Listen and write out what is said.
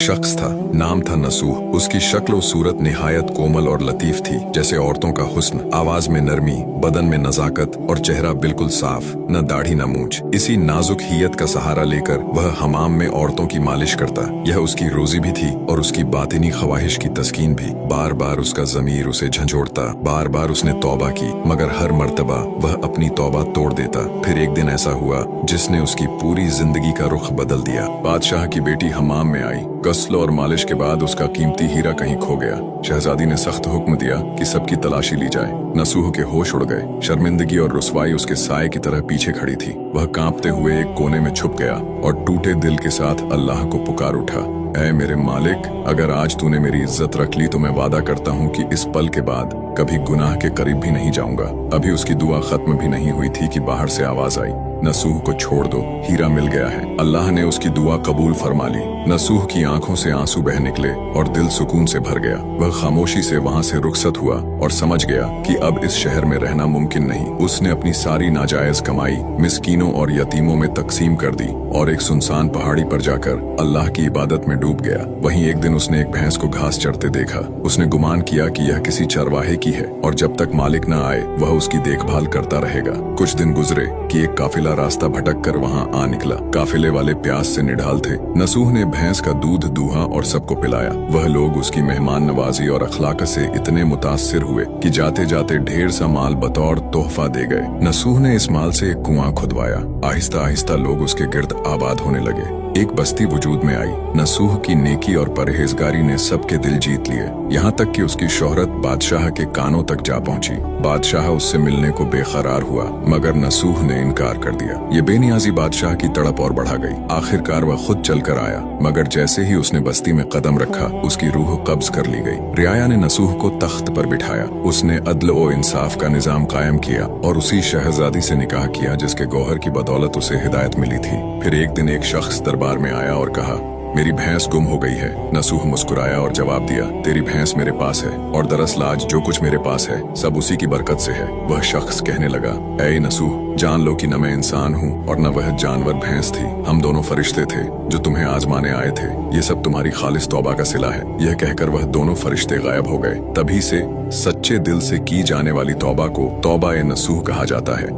शख्स था, नाम था नसूह। उसकी शक्ल और सूरत निहायत कोमल और लतीफ थी, जैसे औरतों का हुस्न। आवाज में नरमी, बदन में नजाकत और चेहरा बिल्कुल साफ, न दाढ़ी न मूंछ। इसी नाजुक हियत का सहारा लेकर वह हमाम में औरतों की मालिश करता। यह उसकी रोजी भी थी और उसकी बातिनी ख्वाहिश की तस्कीन भी। बार बार उसका जमीर उसे झंझोड़ता, बार बार उसने तौबा की, मगर हर मर्तबा वह अपनी तौबा तोड़ देता। फिर एक दिन ऐसा हुआ जिसने उसकी पूरी जिंदगी का रुख बदल दिया। बादशाह की बेटी हमाम में आई। गस्ल और मालिश के बाद उसका कीमती हीरा कहीं खो गया। शहजादी ने सख्त हुक्म दिया कि सबकी तलाशी ली जाए। नसूह के होश उड़ गए। शर्मिंदगी और रुसवाई उसके साए की तरह पीछे खड़ी थी। वह कांपते हुए एक कोने में छुप गया और टूटे दिल के साथ अल्लाह को पुकार उठा, ऐ मेरे मालिक, अगर आज तूने मेरी इज्जत रख ली तो मैं वादा करता हूँ कि इस पल के बाद कभी गुनाह के करीब भी नहीं जाऊंगा। अभी उसकी दुआ खत्म भी नहीं हुई थी कि बाहर से आवाज आई, नसूह को छोड़ दो, हीरा मिल गया है। अल्लाह ने उसकी दुआ कबूल फरमा ली। नसूह की आंखों से आंसू बह निकले और दिल सुकून से भर गया। वह खामोशी से वहां से रुखसत हुआ और समझ गया कि अब इस शहर में रहना मुमकिन नहीं। उसने अपनी सारी नाजायज कमाई मिस्कीनों और यतीमों में तकसीम कर दी और एक सुनसान पहाड़ी पर जाकर अल्लाह की इबादत में डूब गया। वहीं एक दिन उसने एक भैंस को घास चरते देखा। उसने गुमान किया कि यह किसी चरवाहे की है और जब तक मालिक न आए वह उसकी देखभाल करता रहेगा। कुछ दिन गुजरे कि एक काफिला रास्ता भटक कर वहाँ आ निकला। काफिले वाले प्यास से निढाल थे। नसूह ने भैंस का दूध दूहा और सबको पिलाया। वह लोग उसकी मेहमान नवाजी और अखलाक से इतने मुतासिर हुए कि जाते जाते ढेर सा माल बतौर तोहफा दे गए। नसूह ने इस माल से एक कुआं खुदवाया। आहिस्ता आहिस्ता लोग उसके गिर्द आबाद होने लगे। एक बस्ती वजूद में आई। नसूह की नेकी और परहेजगारी ने सबके दिल जीत लिए, यहाँ तक कि उसकी शोहरत बादशाह के कानों तक जा पहुंची। बादशाह उससे मिलने को बेकरार हुआ, मगर नसूह ने इनकार कर दिया। ये बेनियाजी बादशाह की तड़प और बढ़ा गई। आखिरकार वह खुद चलकर आया, मगर जैसे ही उसने बस्ती में कदम रखा उसकी रूह कब्ज कर ली गई। रियाया ने नसूह को तख्त पर बिठाया। उसने अदल और इंसाफ का निजाम कायम किया और उसी शहजादी से निकाह किया जिसके गौहर की बदौलत उसे हिदायत मिली थी। फिर एक दिन एक शख्स दरबार में आया और कहा, मेरी भैंस गुम हो गई है। नसूह मुस्कुराया और जवाब दिया, तेरी भैंस मेरे पास है और दरअसल आज जो कुछ मेरे पास है सब उसी की बरकत से है। वह शख्स कहने लगा, ऐ नसूह, जान लो कि न मैं इंसान हूँ और न वह जानवर भैंस थी। हम दोनों फरिश्ते थे जो तुम्हें आजमाने आए थे। ये सब तुम्हारी खालिस तौबा का सिला है। यह कहकर वह दोनों फरिश्ते गायब हो गए। तभी से सच्चे दिल से की जाने वाली तौबा को तौबा ए नसूह कहा जाता है।